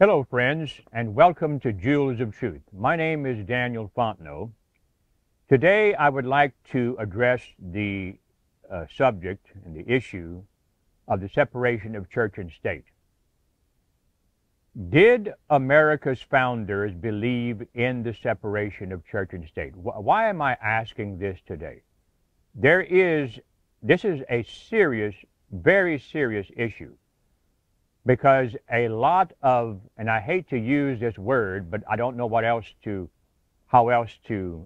Hello, friends, and welcome to Jewels of Truth. My name is Daniel Fontenot. Today, I would like to address the subject and the issue of the separation of church and state. Did America's founders believe in the separation of church and state? Why am I asking this today? This is a serious, very serious issue. Because a lot of, and I hate to use this word, but I don't know how else to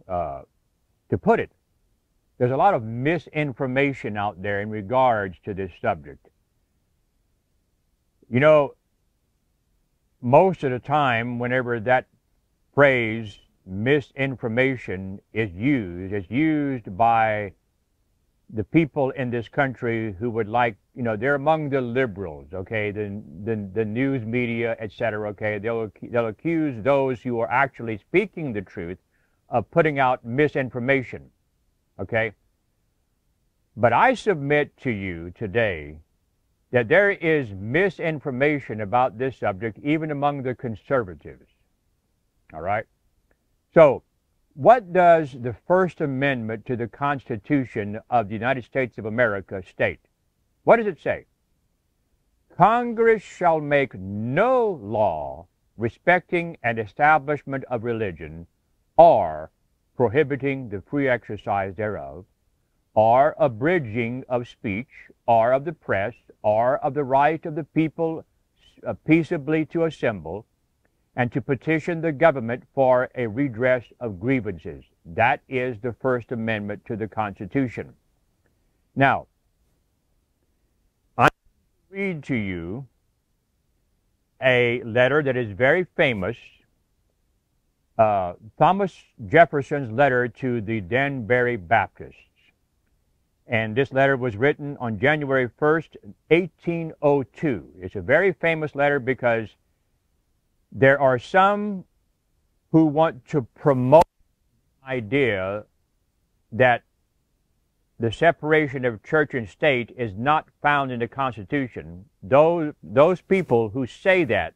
put it. There's a lot of misinformation out there in regards to this subject. You know, most of the time, whenever that phrase misinformation is used, it's used by the people in this country who would like, they're among the liberals, okay, the news media, etc., okay, they'll accuse those who are actually speaking the truth of putting out misinformation, okay? But I submit to you today that there is misinformation about this subject even among the conservatives, all right? So, what does the First Amendment to the Constitution of the United States of America state? What does it say? Congress shall make no law respecting an establishment of religion or prohibiting the free exercise thereof, or abridging of speech, or of the press, or of the right of the people peaceably to assemble, and to petition the government for a redress of grievances. That is the First Amendment to the Constitution. Now, I'm going to read to you a letter that is very famous, Thomas Jefferson's letter to the Danbury Baptists. And this letter was written on January 1st, 1802. It's a very famous letter because there are some who want to promote the idea that the separation of church and state is not found in the Constitution. Those people who say that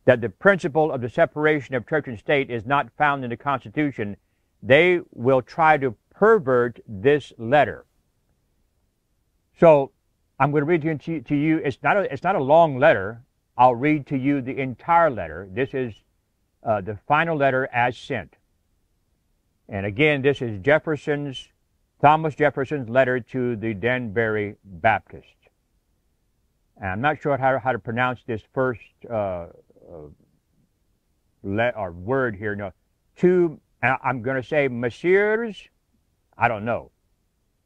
the principle of the separation of church and state is not found in the Constitution, they will try to pervert this letter. So I'm going to read to you. It's not a long letter. I'll read to you the entire letter. This is the final letter as sent. And again, this is Thomas Jefferson's letter to the Danbury Baptist. And I'm not sure how to pronounce this first word here. No, I'm going to say Messieurs. I don't know.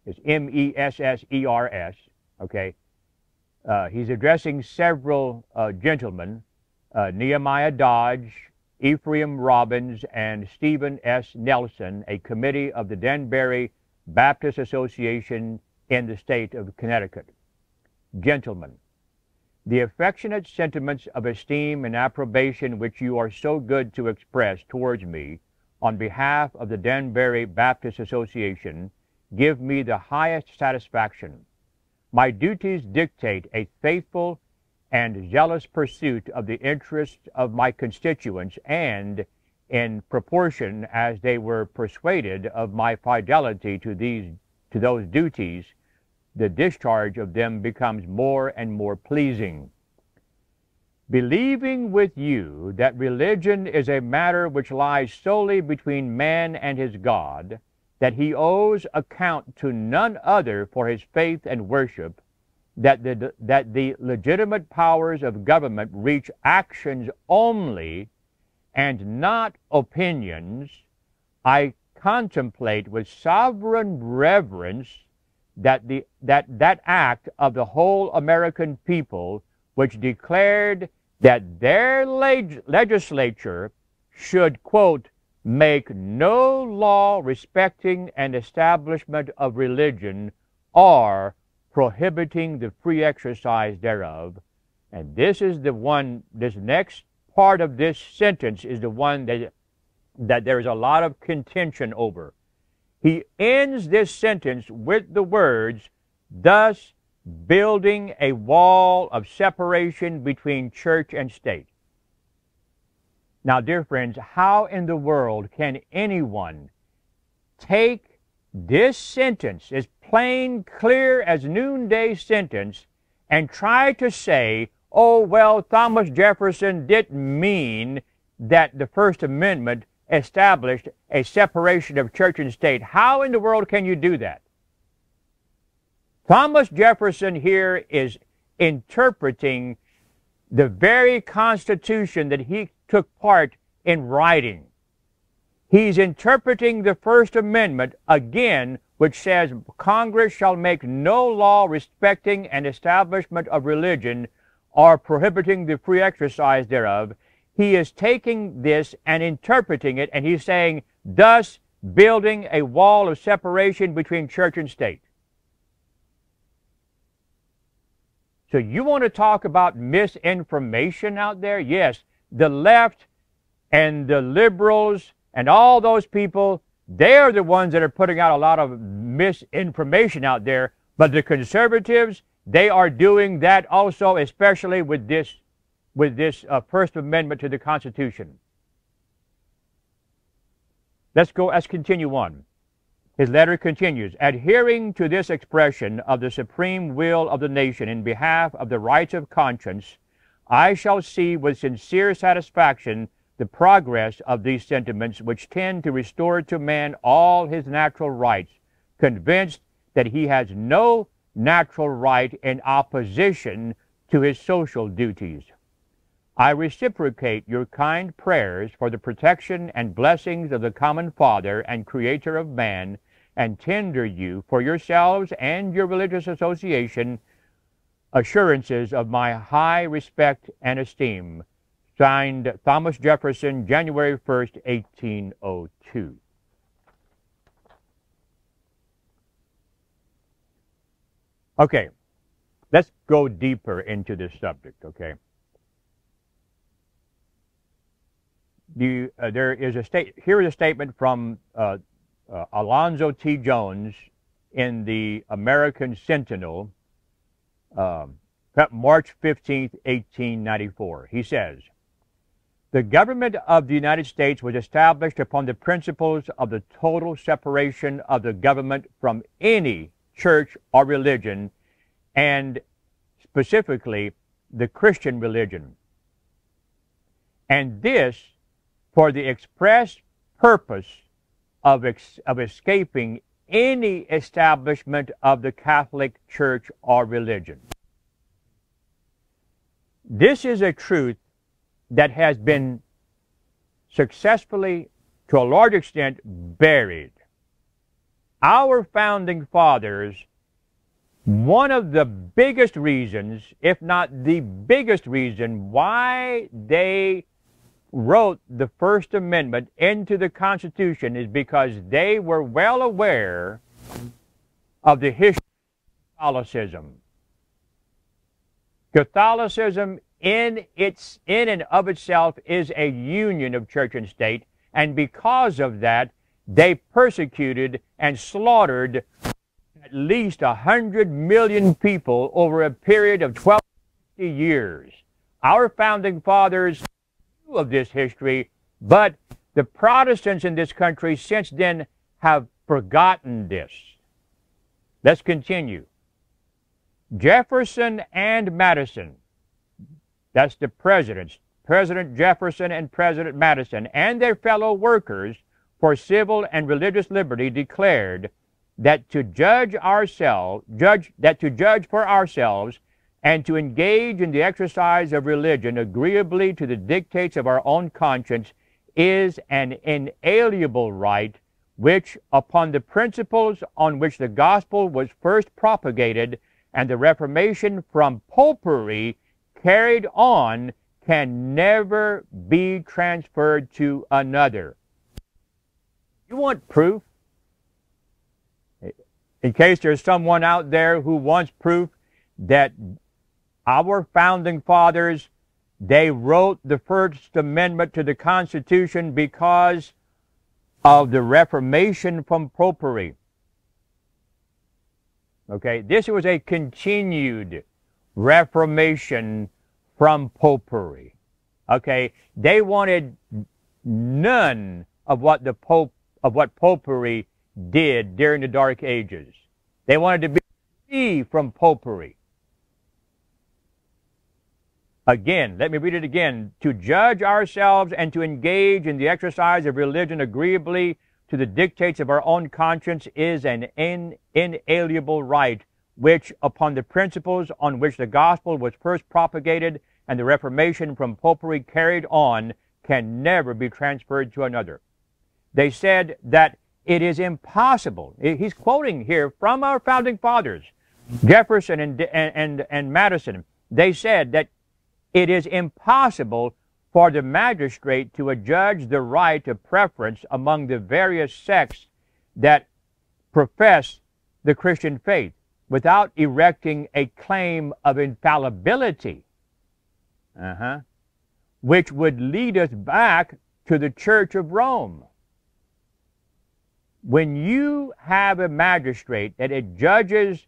It's Messers. Okay. He's addressing several gentlemen, Nehemiah Dodge, Ephraim Robbins, and Stephen S. Nelson, a committee of the Danbury Baptist Association in the state of Connecticut. Gentlemen, the affectionate sentiments of esteem and approbation which you are so good to express towards me on behalf of the Danbury Baptist Association give me the highest satisfaction. My duties dictate a faithful and zealous pursuit of the interests of my constituents, and in proportion as they were persuaded of my fidelity to those duties, the discharge of them becomes more and more pleasing. Believing with you that religion is a matter which lies solely between man and his God, that he owes account to none other for his faith and worship, that the legitimate powers of government reach actions only and not opinions, I contemplate with sovereign reverence that act of the whole American people which declared that their legislature should, quote, make no law respecting an establishment of religion or prohibiting the free exercise thereof. And this is the one, this next part of this sentence is the one that there is a lot of contention over. He ends this sentence with the words, thus building a wall of separation between church and state. Now, dear friends, how in the world can anyone take this sentence, as plain, clear as noonday sentence, and try to say, oh, well, Thomas Jefferson didn't mean that the First Amendment established a separation of church and state? How in the world can you do that? Thomas Jefferson here is interpreting the very Constitution that he took part in writing. He's interpreting the First Amendment again, which says Congress shall make no law respecting an establishment of religion or prohibiting the free exercise thereof. He is taking this and interpreting it, and he's saying, thus building a wall of separation between church and state. So you want to talk about misinformation out there? Yes, the left and the liberals and all those people, they're the ones that are putting out a lot of misinformation out there. But the conservatives, they are doing that also, especially with this First Amendment to the Constitution. Let's continue on. His letter continues, adhering to this expression of the supreme will of the nation in behalf of the rights of conscience, I shall see with sincere satisfaction the progress of these sentiments which tend to restore to man all his natural rights, convinced that he has no natural right in opposition to his social duties. I reciprocate your kind prayers for the protection and blessings of the common Father and Creator of man, and tender you for yourselves and your religious association assurances of my high respect and esteem. Signed, Thomas Jefferson, January 1st, 1802. Okay, let's go deeper into this subject, okay? There is here is a statement from Alonzo T. Jones in the American Sentinel, March 15th, 1894. He says, the government of the United States was established upon the principles of the total separation of the government from any church or religion, and specifically the Christian religion. And this for the express purpose of escaping any establishment of the Catholic Church or religion. This is a truth that has been successfully, to a large extent, buried. Our founding fathers, one of the biggest reasons, if not the biggest reason, why they wrote the First Amendment into the Constitution is because they were well aware of the history of Catholicism. Catholicism in and of itself is a union of church and state, and because of that, they persecuted and slaughtered at least 100 million people over a period of 1250 years. Our founding fathers knew of this history, but the Protestants in this country since then have forgotten this. Let's continue. Jefferson and Madison, that's the presidents, President Jefferson and President Madison, and their fellow workers for civil and religious liberty declared that to judge for ourselves and to engage in the exercise of religion agreeably to the dictates of our own conscience is an inalienable right, which, upon the principles on which the gospel was first propagated and the Reformation from popery carried on, can never be transferred to another. You want proof? In case there's someone out there who wants proof that our founding fathers, they wrote the First Amendment to the Constitution because of the Reformation from popery. Okay, this was a continued Reformation from popery. Okay, they wanted none of what popery did during the Dark Ages. They wanted to be free from popery. Again, let me read it again. To judge ourselves and to engage in the exercise of religion agreeably to the dictates of our own conscience is an inalienable right, which, upon the principles on which the gospel was first propagated and the Reformation from popery carried on, can never be transferred to another. They said that it is impossible. He's quoting here from our founding fathers, Jefferson and Madison. They said that it is impossible for the magistrate to adjudge the right of preference among the various sects that profess the Christian faith without erecting a claim of infallibility, which would lead us back to the Church of Rome. When you have a magistrate that it judges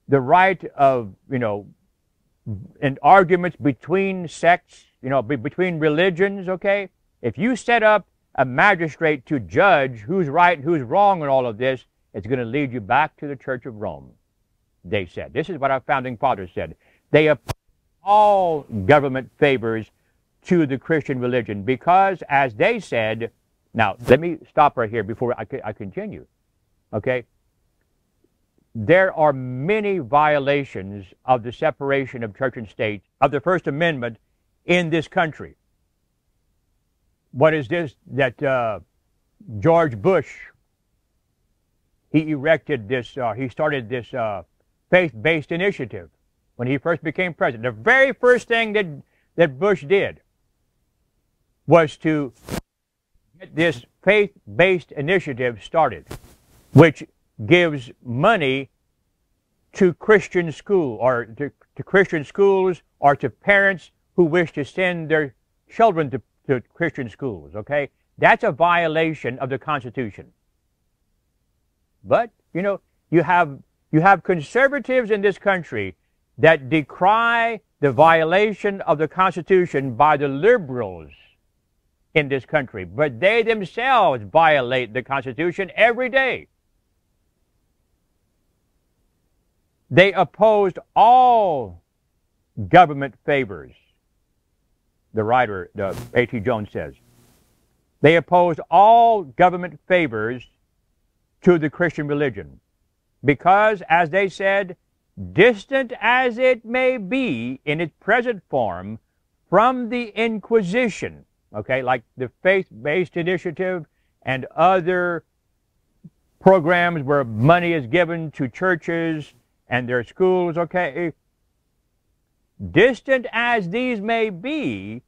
the right of, in arguments between sects, between religions, okay? If you set up a magistrate to judge who's right and who's wrong in all of this, it's going to lead you back to the Church of Rome, they said. This is what our founding fathers said. They opposed all government favors to the Christian religion because, as they said, now let me stop right here before I continue, okay? There are many violations of the separation of church and state, of the First Amendment in this country. What is this that George Bush, he erected this, he started this faith-based initiative when he first became president. The very first thing that Bush did was to get this faith-based initiative started, which gives money to Christian school or to Christian schools or to parents who wish to send their children to Christian schools, okay? That's a violation of the Constitution. But, you have conservatives in this country that decry the violation of the Constitution by the liberals in this country, but they themselves violate the Constitution every day. They opposed all government favors, the writer, A.T. Jones says. They opposed all government favors to the Christian religion because, as they said, distant as it may be in its present form from the Inquisition, okay, like the faith-based initiative and other programs where money is given to churches and their schools, okay, distant as these may be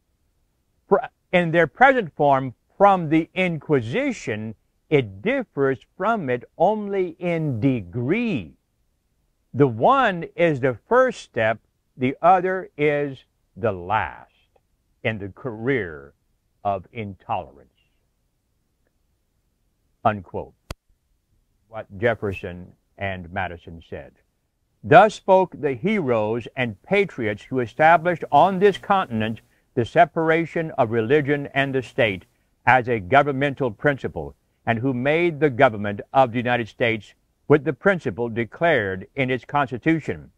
in their present form from the Inquisition, it differs from it only in degree. The one is the first step, the other is the last in the career of intolerance. Unquote. What Jefferson and Madison said. Thus spoke the heroes and patriots who established on this continent the separation of religion and the state as a governmental principle, and who made the government of the United States with the principle declared in its Constitution.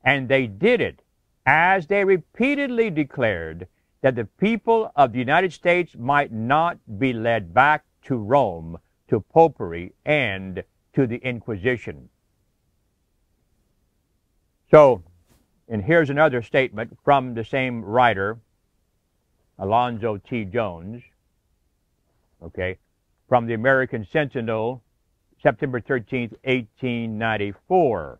And they did it as they repeatedly declared that the people of the United States might not be led back to Rome, to popery, and to the Inquisition. So, and here's another statement from the same writer, Alonzo T. Jones, okay, from the American Sentinel, September 13th, 1894,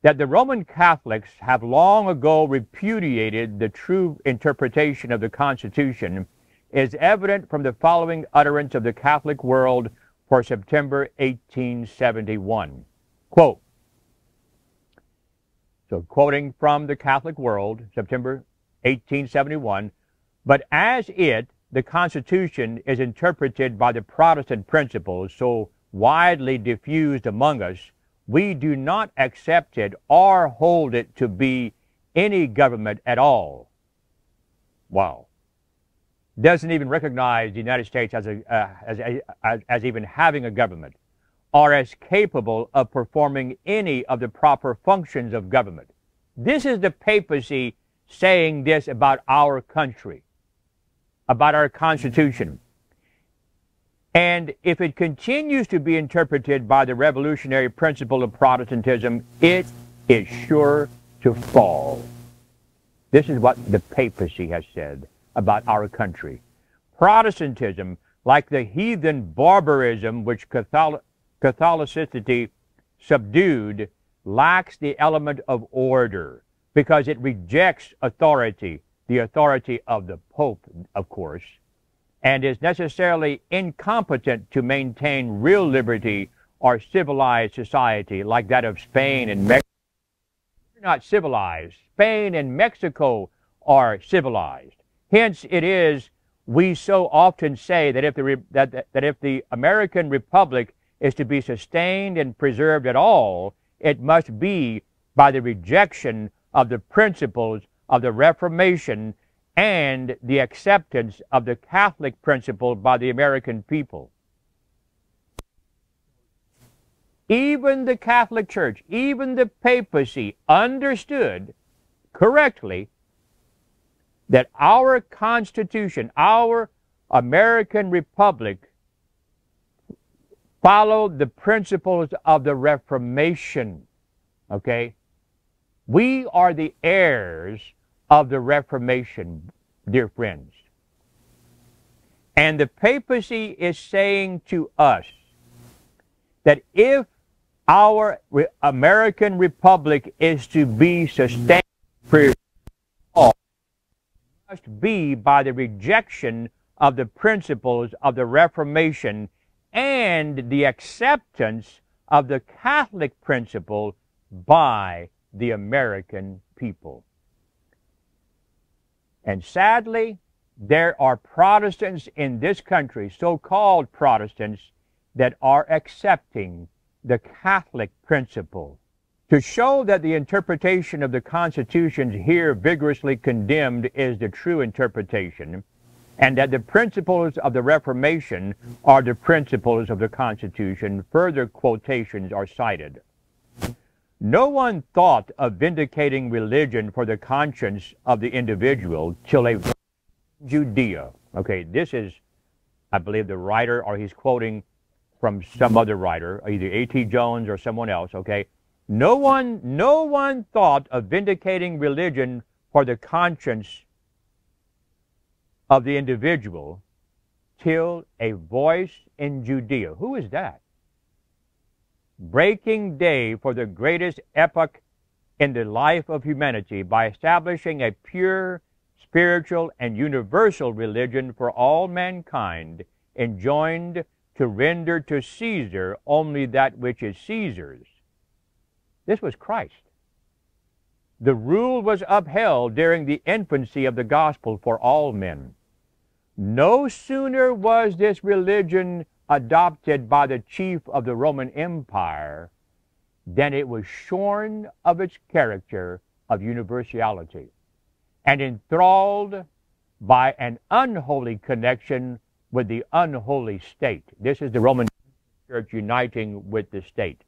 that the Roman Catholics have long ago repudiated the true interpretation of the Constitution is evident from the following utterance of the Catholic world for September 1871. Quote, so quoting from the Catholic world, September 1871, but as the Constitution is interpreted by the Protestant principles so widely diffused among us, we do not accept it or hold it to be any government at all. Wow. Doesn't even recognize the United States as even having a government, or as capable of performing any of the proper functions of government. This is the papacy saying this about our country, about our Constitution. And if it continues to be interpreted by the revolutionary principle of Protestantism, it is sure to fall. This is what the papacy has said about our country. Protestantism, like the heathen barbarism which Catholicity subdued, lacks the element of order because it rejects authority, the authority of the Pope, of course, and is necessarily incompetent to maintain real liberty or civilized society like that of Spain and Mexico. We're not civilized. Spain and Mexico are civilized. Hence, it is we so often say that if the American Republic is to be sustained and preserved at all, it must be by the rejection of the principles of the Reformation and the acceptance of the Catholic principle by the American people. Even the Catholic Church, even the papacy understood correctly that our Constitution, our American Republic, followed the principles of the Reformation. Okay? We are the heirs of the Reformation, dear friends. And the papacy is saying to us that if our American Republic is to be sustained for all, it must be by the rejection of the principles of the Reformation and the acceptance of the Catholic principle by the American people. And sadly, there are Protestants in this country, so-called Protestants, that are accepting the Catholic principle. To show that the interpretation of the Constitution here vigorously condemned is the true interpretation, and that the principles of the Reformation are the principles of the Constitution, further quotations are cited. No one thought of vindicating religion for the conscience of the individual till a Judea. Okay, this is, I believe, the writer, or he's quoting from some other writer, either A.T. Jones or someone else, okay? No one thought of vindicating religion for the conscience of the individual till a voice in Judea. Who is that? Breaking day for the greatest epoch in the life of humanity by establishing a pure, spiritual, and universal religion for all mankind, enjoined to render to Caesar only that which is Caesar's. This was Christ. The rule was upheld during the infancy of the gospel for all men. No sooner was this religion adopted by the chief of the Roman Empire than it was shorn of its character of universality and enthralled by an unholy connection with the unholy state. This is the Roman Church uniting with the state.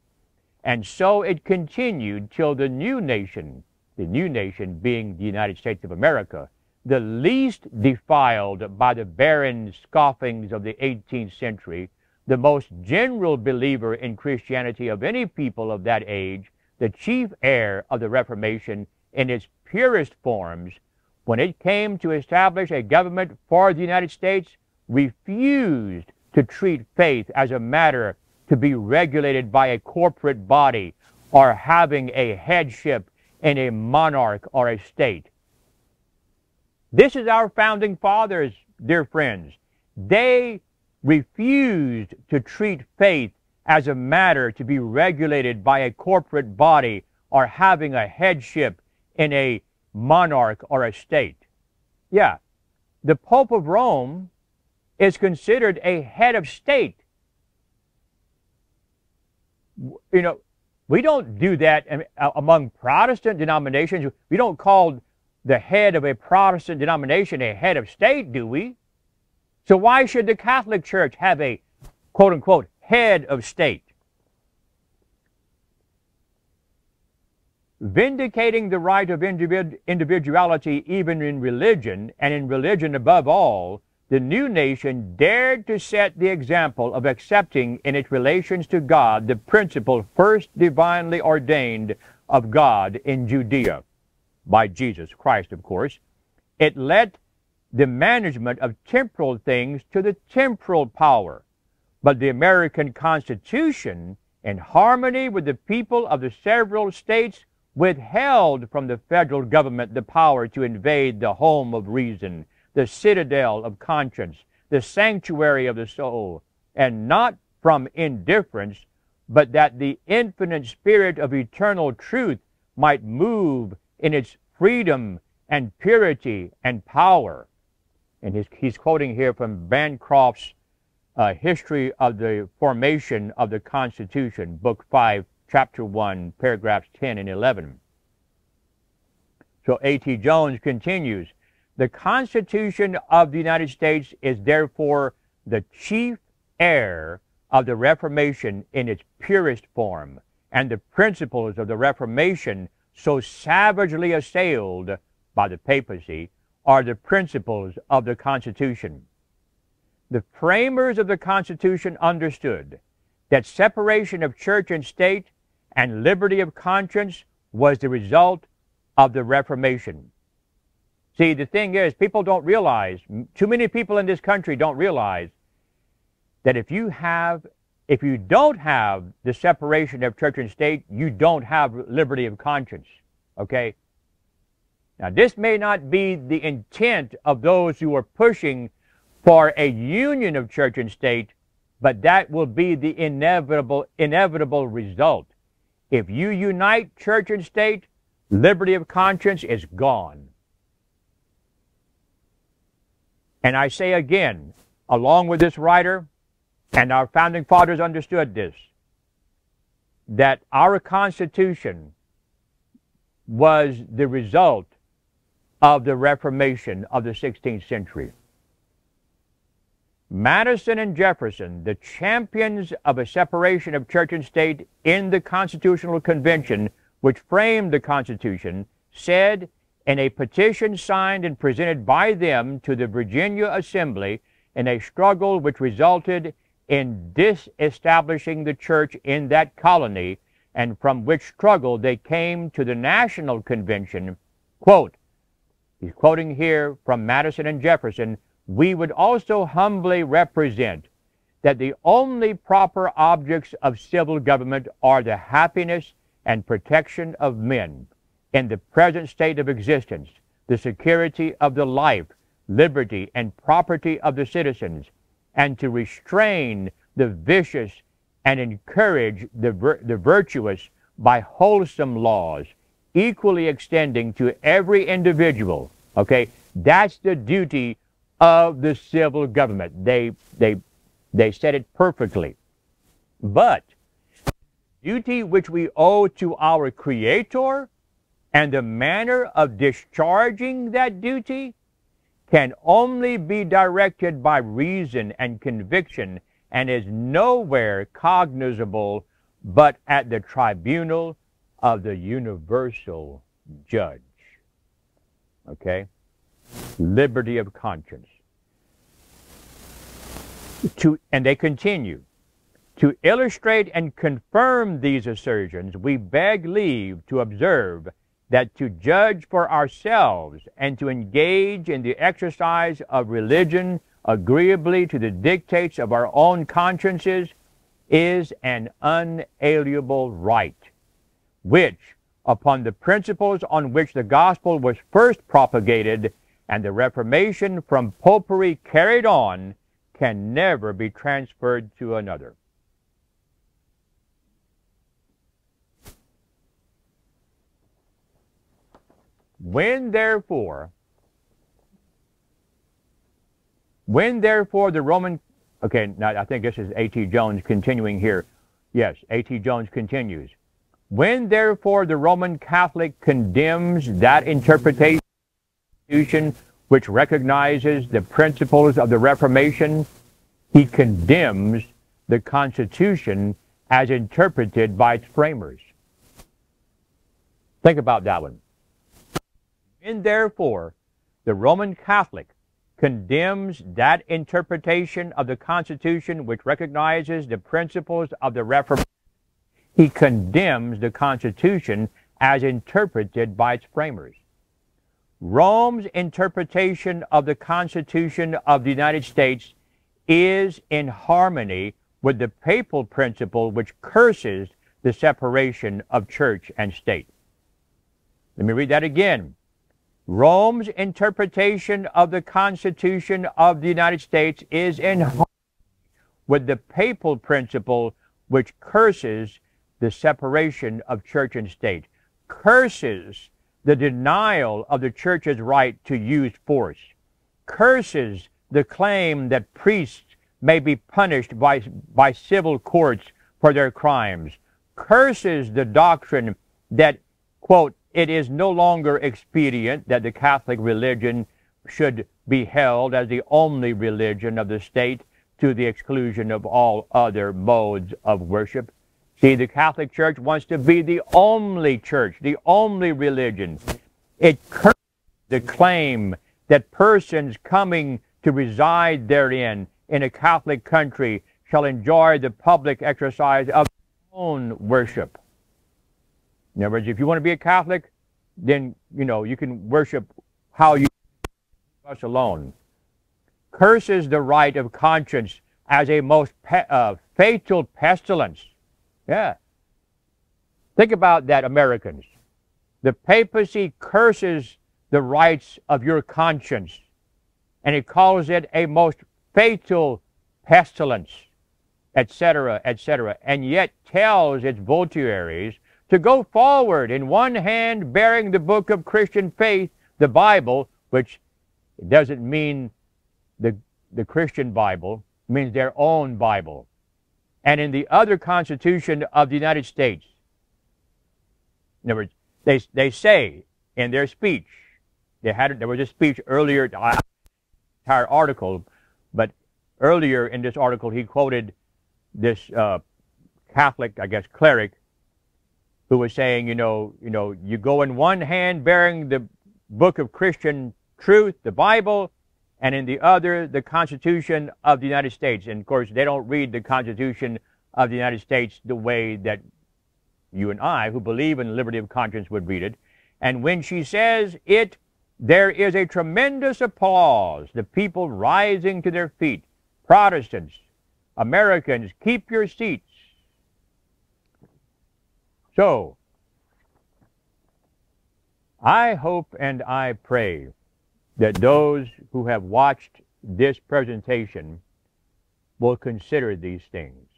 And so it continued till the new nation being the United States of America, the least defiled by the barren scoffings of the 18th century, the most general believer in Christianity of any people of that age, the chief heir of the Reformation in its purest forms, when it came to establish a government for the United States, refused to treat faith as a matter to be regulated by a corporate body or having a headship in a monarch or a state. This is our founding fathers, dear friends. They refused to treat faith as a matter to be regulated by a corporate body or having a headship in a monarch or a state. Yeah, the Pope of Rome is considered a head of state. You know, we don't do that among Protestant denominations. We don't call the head of a Protestant denomination a head of state, do we? So why should the Catholic Church have a quote-unquote head of state? Vindicating the right of individuality even in religion, and in religion above all, the new nation dared to set the example of accepting in its relations to God the principle first divinely ordained of God in Judea, by Jesus Christ, of course. It let the management of temporal things to the temporal power. But the American Constitution, in harmony with the people of the several states, withheld from the federal government the power to invade the home of reason, the citadel of conscience, the sanctuary of the soul, and not from indifference, but that the infinite Spirit of eternal truth might move in its freedom and purity and power. And he's quoting here from Bancroft's History of the Formation of the Constitution, Book 5, Chapter 1, paragraphs 10 and 11. So A.T. Jones continues, the Constitution of the United States is therefore the chief heir of the Reformation in its purest form, and the principles of the Reformation so savagely assailed by the papacy are the principles of the Constitution. The framers of the Constitution understood that separation of church and state and liberty of conscience was the result of the Reformation. See, the thing is, people don't realize, too many people in this country don't realize that if you don't have the separation of church and state, you don't have liberty of conscience. Okay? Now, this may not be the intent of those who are pushing for a union of church and state, but that will be the inevitable result. If you unite church and state, liberty of conscience is gone. And I say again, along with this writer, and our founding fathers understood this, that our Constitution was the result of the Reformation of the 16th century. Madison and Jefferson, the champions of a separation of church and state in the Constitutional Convention, which framed the Constitution, said in a petition signed and presented by them to the Virginia Assembly in a struggle which resulted in disestablishing the church in that colony, and from which struggle they came to the National Convention, quote, he's quoting here from Madison and Jefferson, we would also humbly represent that the only proper objects of civil government are the happiness and protection of men in the present state of existence, the security of the life, liberty, and property of the citizens, and to restrain the vicious and encourage the virtuous by wholesome laws, equally extending to every individual. Okay, that's the duty of the civil government. They said it perfectly. But duty which we owe to our Creator and the manner of discharging that duty can only be directed by reason and conviction, and is nowhere cognizable but at the tribunal of the universal judge. Okay? Liberty of conscience. And they continue. To illustrate and confirm these assertions, we beg leave to observe that to judge for ourselves and to engage in the exercise of religion agreeably to the dictates of our own consciences is an unalienable right, which, upon the principles on which the gospel was first propagated and the Reformation from popery carried on, can never be transferred to another. When therefore the Roman, okay, now I think this is A.T. Jones continuing here. Yes, A.T. Jones continues. When therefore the Roman Catholic condemns that interpretation Constitution which recognizes the principles of the Reformation, he condemns the Constitution as interpreted by its framers. Think about that one. And therefore, the Roman Catholic condemns that interpretation of the Constitution which recognizes the principles of the Reformation. He condemns the Constitution as interpreted by its framers. Rome's interpretation of the Constitution of the United States is in harmony with the papal principle which curses the separation of church and state. Let me read that again. Rome's interpretation of the Constitution of the United States is in harmony with the papal principle which curses the separation of church and state, curses the denial of the church's right to use force, curses the claim that priests may be punished by civil courts for their crimes, curses the doctrine that, quote, it is no longer expedient that the Catholic religion should be held as the only religion of the state to the exclusion of all other modes of worship. See, the Catholic Church wants to be the only church, the only religion. It curses the claim that persons coming to reside therein in a Catholic country shall enjoy the public exercise of their own worship. In other words, if you want to be a Catholic, then, you can worship how you us alone. Curses the right of conscience as a most fatal pestilence. Yeah. Think about that, Americans. The papacy curses the rights of your conscience, and it calls it a most fatal pestilence, etc., etc., and yet tells its votaries to go forward in one hand bearing the book of Christian faith, the Bible, which doesn't mean the Christian Bible, means their own Bible, and in the other Constitution of the United States. In other words, they say in their speech, there was a speech earlier, entire article, but earlier in this article he quoted this Catholic, I guess, cleric, who was saying, you go in one hand bearing the book of Christian truth, the Bible, and in the other, the Constitution of the United States. And of course, they don't read the Constitution of the United States the way that you and I, who believe in liberty of conscience, would read it. And when she says it, there is a tremendous applause, the people rising to their feet. Protestants, Americans, keep your seats. So, I hope and I pray that those who have watched this presentation will consider these things.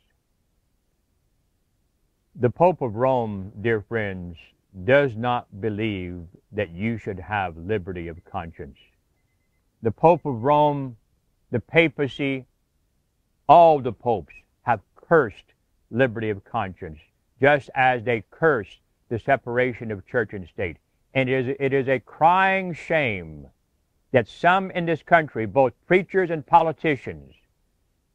The Pope of Rome, dear friends, does not believe that you should have liberty of conscience. The Pope of Rome, the papacy, all the popes have cursed liberty of conscience, just as they cursed the separation of church and state. And it is a crying shame that some in this country, both preachers and politicians,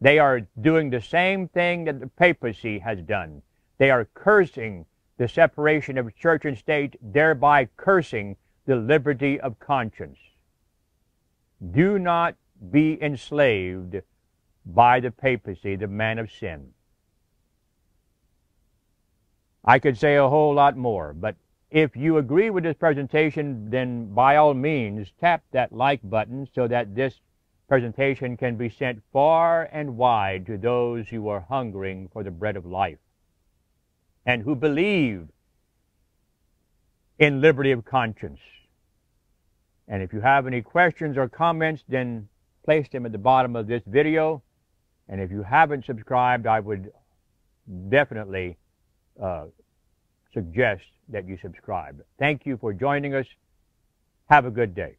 they are doing the same thing that the papacy has done. They are cursing the separation of church and state, thereby cursing the liberty of conscience. Do not be enslaved by the papacy, the man of sin. I could say a whole lot more, but if you agree with this presentation, then by all means tap that like button so that this presentation can be sent far and wide to those who are hungering for the bread of life and who believe in liberty of conscience. And if you have any questions or comments, then place them at the bottom of this video. And if you haven't subscribed, I would definitely suggest that you subscribe. Thank you for joining us. Have a good day.